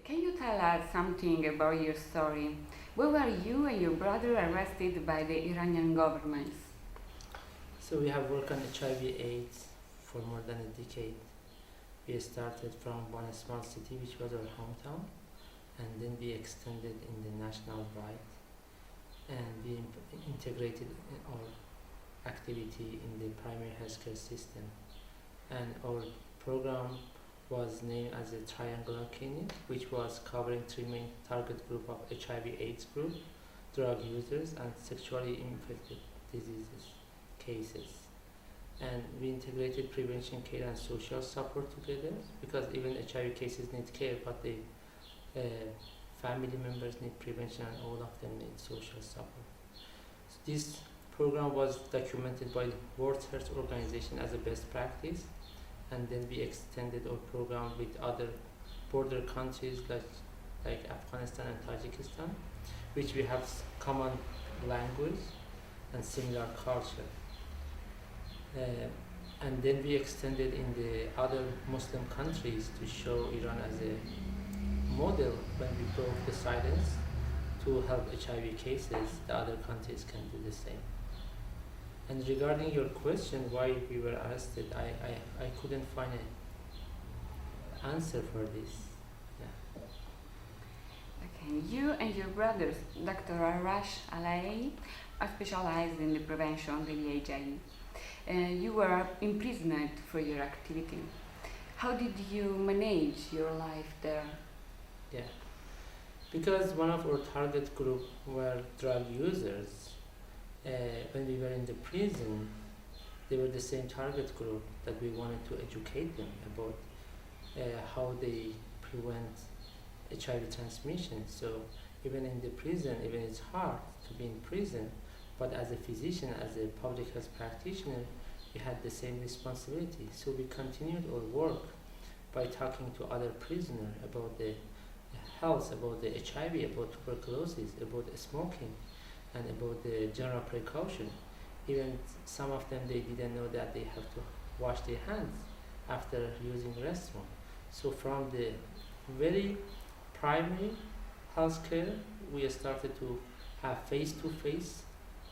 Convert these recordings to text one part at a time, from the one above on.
Can you tell us something about your story? Why were you and your brother arrested by the Iranian government? So we have worked on HIV/AIDS for more than a decade. We started from one small city, which was our hometown, and then we extended in the national wide, and we integrated our activity in the primary healthcare system. And our program was named as a triangular clinic, which was covering three main target group of HIV/AIDS group, drug users, and sexually infected diseases cases. And we integrated prevention care and social support together, because even HIV cases need care, but the family members need prevention, and all of them need social support. So this program was documented by the World Health Organization as a best practice, and then we extended our program with other border countries like Afghanistan and Tajikistan, which we have common language and similar culture. And then we extended in the other Muslim countries to show Iran as a model. When we broke the silence to help HIV cases, the other countries can do the same. And regarding your question, why we were arrested, I couldn't find an answer for this. Yeah. Okay, you and your brothers, Dr. Arash Alaei, are specialized in the prevention of the HIV. You were imprisoned for your activity. How did you manage your life there? Yeah, because one of our target group were drug users. When we were in the prison, they were the same target group that we wanted to educate them about how they prevent HIV transmission. So even in the prison, even it's hard to be in prison, but as a physician, as a public health practitioner, we had the same responsibility. So we continued our work by talking to other prisoners about the health, about the HIV, about tuberculosis, about smoking, and about the general precaution. Even some of them, they didn't know that they have to wash their hands after using restroom. So from the very primary healthcare, we started to have face-to-face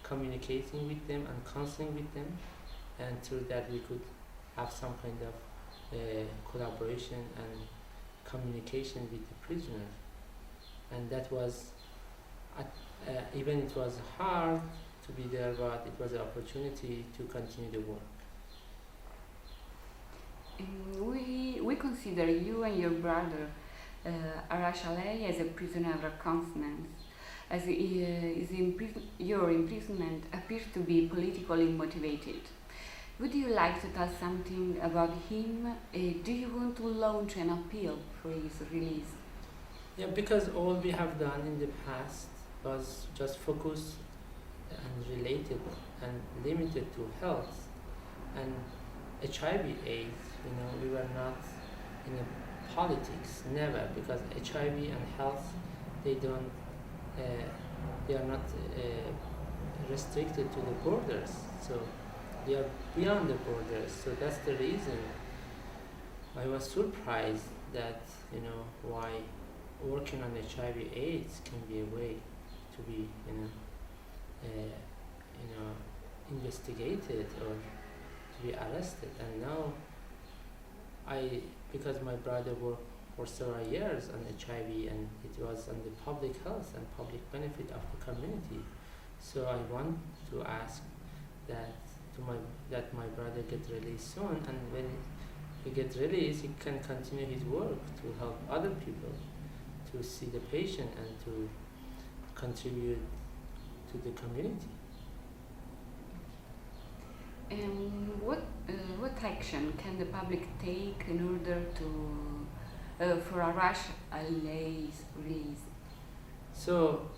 communicating with them and counseling with them, and through that we could have some kind of collaboration and communication with the prisoner. And that was, even it was hard to be there, but it was an opportunity to continue the work. We consider you and your brother Arash Alaei as a prisoner of conscience, as your imprisonment appears to be politically motivated. Would you like to tell something about him? Do you want to launch an appeal for his release? Yeah, because all we have done in the past was just focus and related and limited to health and HIV/AIDS. We were not in a politics, never, because HIV and health, they are not restricted to the borders. So they are beyond the borders. So that's the reason I was surprised that why working on HIV/AIDS can be a way to be investigated or to be arrested. And now because my brother worked for several years on HIV, and it was on the public health and public benefit of the community, so I want to ask that my brother get released soon, and when he gets released, he can continue his work to help other people to see the patient and to contribute to the community. And what action can the public take in order for Arash Alaei's release? So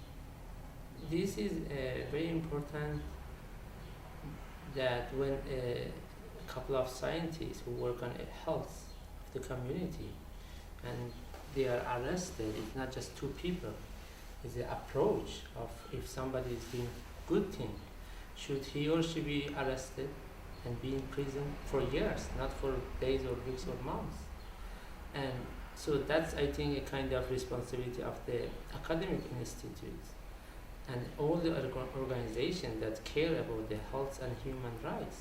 this is very important, that when a couple of scientists who work on health of the community and they are arrested, it's not just two people, it's the approach of if somebody is doing good thing, should he or she be arrested and be in prison for years, not for days or weeks or months. And So that's, I think, a kind of responsibility of the academic institutes and all the organizations that care about the health and human rights.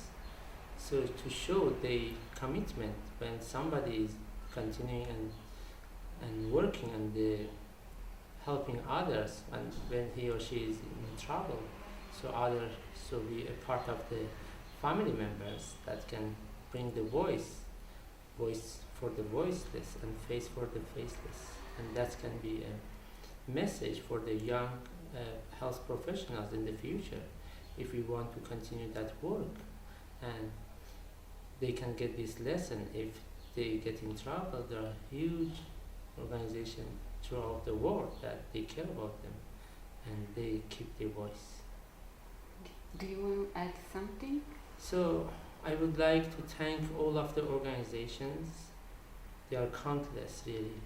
So to show the commitment when somebody is continuing and working and helping others, and when he or she is in trouble, so be a part of the family members that can bring the voice for the voiceless and face for the faceless, and that can be a message for the young health professionals in the future if we want to continue that work, and they can get this lesson. If they get in trouble, there are huge organizations throughout the world that they care about them and they keep their voice. Do you want to add something? So I would like to thank all of the organizations. They are countless, really,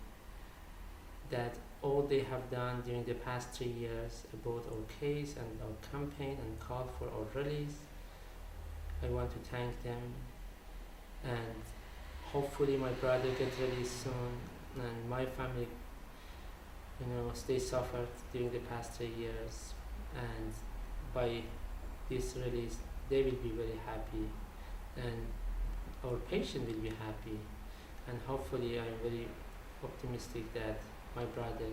that all they have done during the past 3 years about our case and our campaign and call for our release. I want to thank them, and hopefully my brother gets released soon and my family, they suffered during the past 3 years, and by this release they will be very happy and our patient will be happy, and hopefully I'm very optimistic that my brother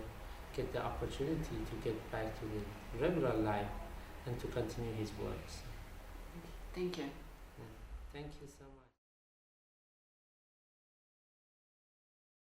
get the opportunity to get back to the regular life and to continue his works. Thank you. Thank you so much.